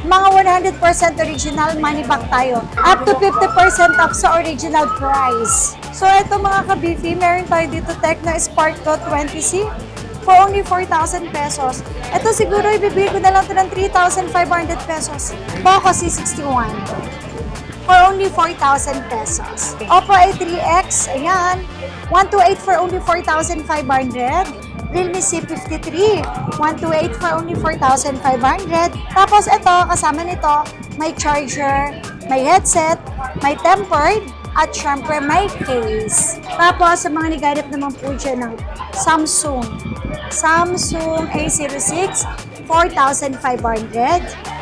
Mga 100% original, money back tayo. Up to 50% off sa original price. So ito mga ka-beefy, meron tayo dito Tecno Spark Pro 20C for only 4,000 pesos. Ito siguro ibibigay ko na lang ito ng 3,500 pesos. Poco C61 for only 4,000 pesos. Oppo A3X, ayan, 128 for only 4,500. Realme C53, 128 for only 4,500. Tapos ito, kasama nito, may charger, may headset, may tempered, at syempre may case. Tapos sa mga naghanap naman po dyan ng Samsung A06, 4,500.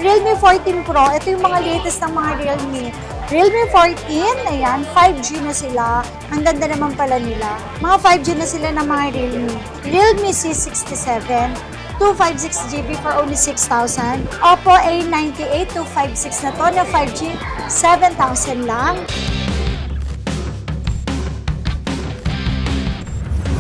Realme 14 Pro, ito yung mga latest ng mga Realme. Realme 14, ayan, 5G na sila. Ang ganda naman pala nila. Mga 5G na sila ng mga Realme. Realme C67, 256GB for only 6,000. Oppo A98, 256 na to na 5G, 7,000 lang.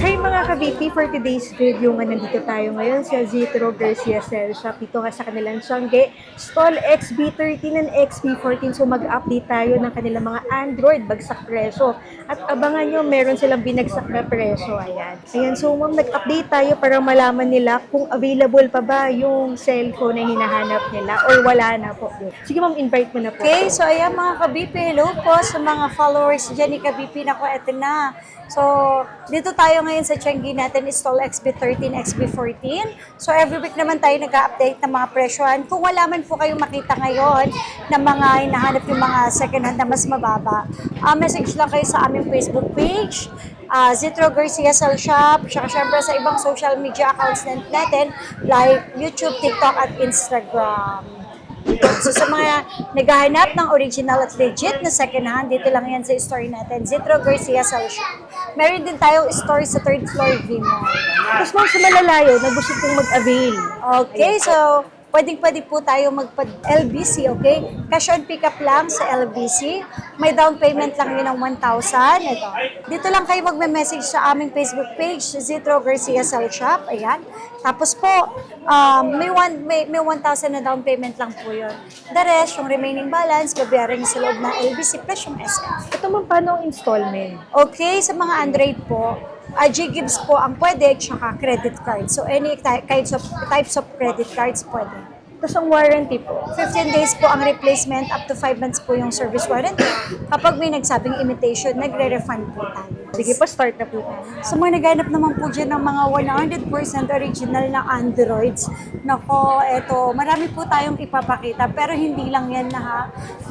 Hi mga ka-VP, for today's video nga nandito tayo ngayon sa Zetro Garcia Cell Shop. Ito nga sa kanilang Siyangge, Stall XB13 and XB14. So mag-update tayo ng kanilang mga Android bagsak presyo. At abangan nyo, meron silang binagsak na presyo. Ayan, so ma'am, nag-update tayo para malaman nila kung available pa ba yung cellphone na hinahanap nila or wala na po. Sige ma'am, invite mo na po. Okay, so ayan mga ka-BP, hello po sa mga followers dyan ni ka-BP. Naku, eto na. So, dito tayo ngayon sa Tiangge natin, Stall XB13, XB14. So, every week naman tayo nag-update ng mga presyohan. Kung wala man po kayong makita ngayon na mga hinahanap yung mga second hand na mas mababa, message lang kayo sa aming Facebook page, Zetro Garcia Cell Shop, tsaka syempre sa ibang social media accounts natin like YouTube, TikTok at Instagram. So sa mga naghahanap ng original at legit na second hand, dito lang yan sa store natin, Zetro Garcia Cell Shop. Meron din tayong store sa 3rd floor V-Mall. Tapos ma'am, sa malalayo, nagusto kong mag-avail. Okay, so pwedeng-pwede po tayo magpa-LBC, okay? Cash on pick-up lang sa LBC. May down payment lang yun ng 1,000. Ito. Dito lang kayo magme-message sa aming Facebook page, Zetro Garcia Cell Shop. Ayan. Tapos po, may 1,000 na down payment lang po yun. The rest, yung remaining balance, babayaran sa loob ng LBC plus yung SF. Ito ma'am, paano ang installment? Okay, sa mga Android po, G-Gives po ang pwede, tsaka credit card. So, any types of credit cards pwede. Tapos ang warranty po? 15 days po ang replacement, up to 5 months po yung service warranty. Kapag may nagsabing imitation, nagre-refund po tayo. Sige po, start na po tayo. So, mga naghanap naman po dyan ng mga 100% original na Androids. Nako, eto, marami po tayong ipapakita, pero hindi lang yan na ha.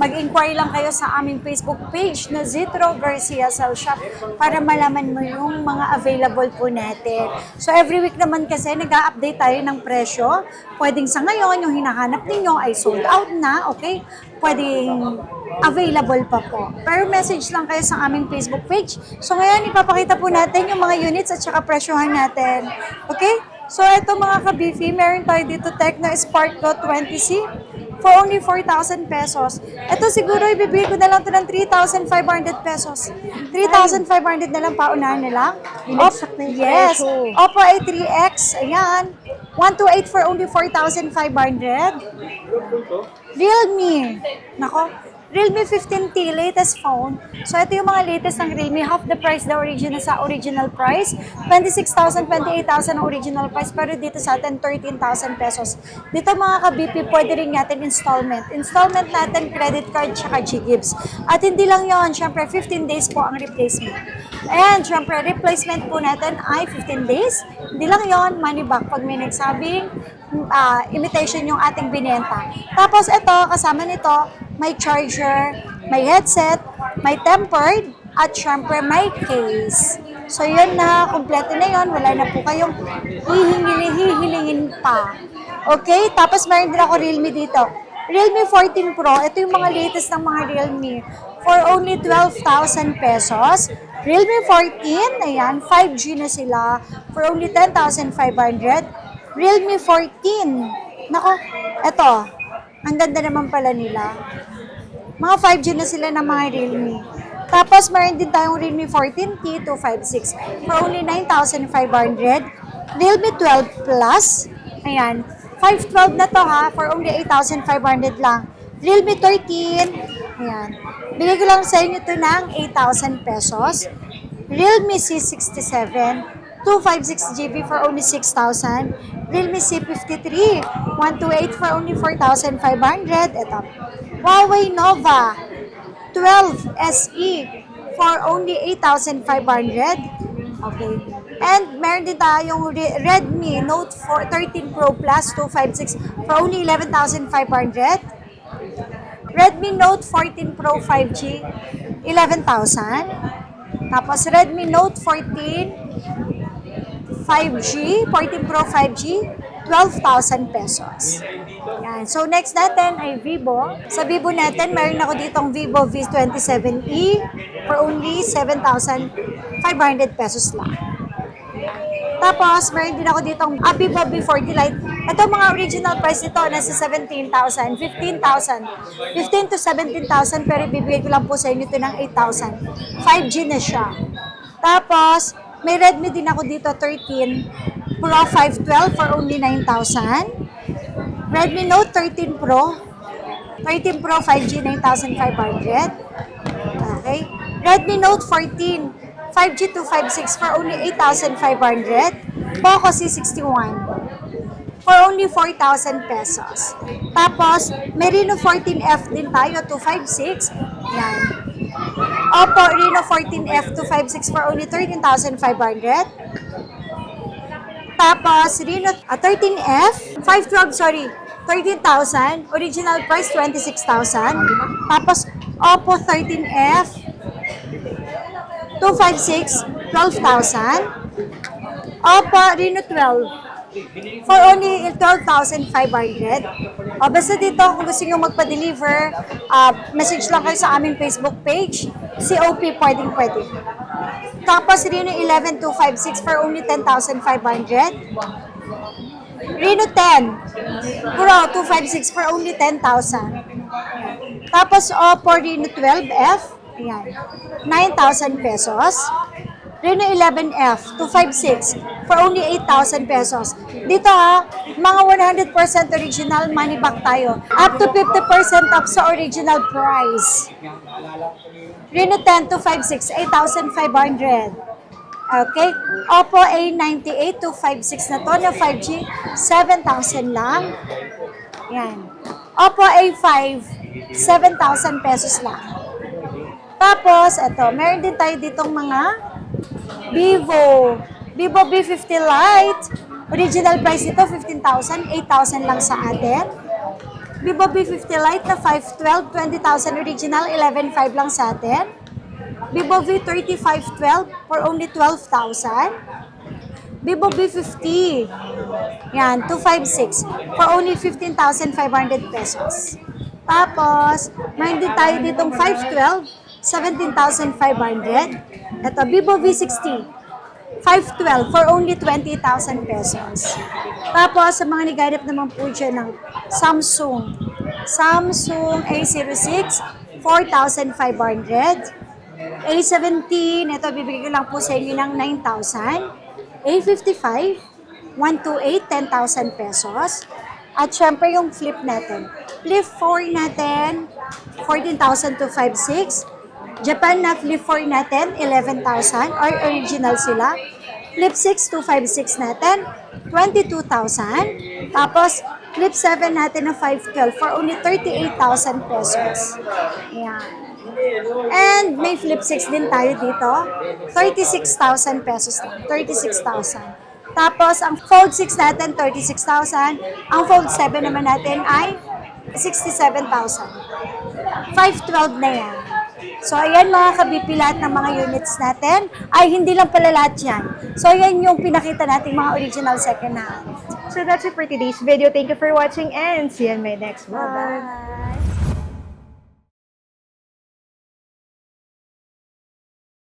Mag-inquire lang kayo sa aming Facebook page na Zetro Garcia Cell Shop para malaman mo yung mga available po natin. So, every week naman kasi nag-update tayo ng presyo. Pwedeng sa ngayon, yung hinahanap ninyo ay sold out na, okay? Pwedeng available pa po. Pero message lang kayo sa aming Facebook page. So ngayon, ipapakita po natin yung mga units at saka presyohan natin. Okay? So ito mga ka-beefy, meron tayo dito Tecno Spark Pro 20C for only 4,000 pesos. Ito siguro ibibigay ko na lang ito ng 3,500 pesos. 3,500 na lang, paunahan na lang. Binagsak na yung Yes. presyo. Oppo A3X, ayan. 128 for only 4,500. Realme. Nako. Realme 15T, latest phone. So, ito yung mga latest ng Realme. Half the price the original sa original price. 26,000, 28,000 ang original price. Pero dito sa atin, 13,000 pesos. Dito mga ka-BP, pwede rin natin installment. Installment natin, credit card, tsaka G-Gives. At hindi lang yon, syempre 15 days po ang replacement. And syempre, replacement po natin ay 15 days. Hindi lang yon, money back pag may nagsabing imitation yung ating binenta. Tapos ito, kasama nito, may charger, may headset, may tempered, at syempre may case. So yun na, kompleto na yun. Wala na po kayong hihilingin pa. Okay? Tapos meron din ako Realme dito. Realme 14 Pro, ito yung mga latest ng mga Realme. For only 12,000 pesos. Realme 14, ayan, 5G na sila. For only 10,500. Realme 14. Nako, eto. Ang ganda naman pala nila. Mga 5G na sila ng mga Realme. Tapos, meron din tayong Realme 14T 256 for only 9,500. Realme 12 Plus, ayan, 512 na to ha, for only 8,500 lang. Realme 13, ayan. Bigay ko lang sa inyo to ng 8,000 pesos. Realme C67, 256GB for only 6,000. Realme C53, 128 for only 4,500. Ito. Huawei Nova 12 SE for only 8,500. Okay. And meron din tayong Redmi Note 13 Pro Plus 256 for only 11,500. Redmi Note 14 Pro 5G, 11,000. Tapos Redmi Note 14 5G, 14 Pro 5G, 12,000 pesos. Yan. So next natin ay Vivo. Sa Vivo natin, meron ako ditong Vivo V27e for only 7,500 pesos lang. Tapos, meron din ako ditong Vivo V40 Lite. Ito mga original price nito, nasa 17,000, 15,000, 15 to 17,000, pero ibibigay ko lang po sa inyo ito ng 8,000. 5G na siya. Tapos, may Redmi din ako dito, 13 Pro 512 for only 9,000. Redmi Note 13 Pro, 13 Pro 5G, 9,500. Okay. Redmi Note 14, 5G 256 for only 8,500. Poco C61 for only 4,000 pesos. Tapos, Merino 14F din tayo, 256. Yan. Oppo Reno 14F 256 for only 13,500. Tapos, Reno 13F, 13,000. Original price, 26,000. Tapos, Oppo 13F, 256, 12,000. Oppo Reno 12 for only 12,500. O basta dito, kung gusto nyo magpa-deliver, message lang kayo sa aming Facebook page. COP pwede. Tapos Reno 11 256 for only 10,500. Reno 10 Pro 256 for only 10,000. Tapos Oppo Reno 12F, ayan, 9,000 pesos. Reno 11F, 256 for only 8,000 pesos. Dito ha, mga 100% original money back tayo. Up to 50% off sa original price. Reno 10, 256, 8,500. Okay. Oppo A98, 256 na to na 5G, 7,000 lang. Yan. Oppo A5, 7,000 pesos lang. Tapos, ito, meron din tayo ditong mga Vivo V50 Lite. Original price nito, 15,000, 8,000 lang sa atin. Vivo V50 Lite na 512, 20,000 original, 11,500 lang sa atin. Vivo V30 512 for only 12,000. Vivo V50, yan, 256 for only 15,500 pesos. Tapos, meron din tayo ditong 512, 17,500. Ito, Vivo V60, 512 for only 20,000 pesos. Tapos, sa mga naghanap naman po dyan ng Samsung A06, 4,500. A17, ito, bibigay ko lang po sa inyo ng 9,000. A55, 128, 10,000 pesos. At syempre yung flip natin. Flip 4 natin, 14,256. Japan na flip 4 natin, 11,000 or original sila. Flip 6, 256 natin, 22,000. Tapos, flip 7 natin na 512 for only 38,000 pesos. Ayan. And may flip 6 din tayo dito, 36,000 pesos lang, 36,000. Tapos, ang fold 6 natin, 36,000. Ang fold 7 naman natin ay 67,000. 512 na yan. So, ayan mga kabipi, lahat ng mga units natin. Ay, hindi lang pala lahat yan. So, ayan yung pinakita natin mga original second hand. So that's it for today's video. Thank you for watching and see you in my next vlog. Bye!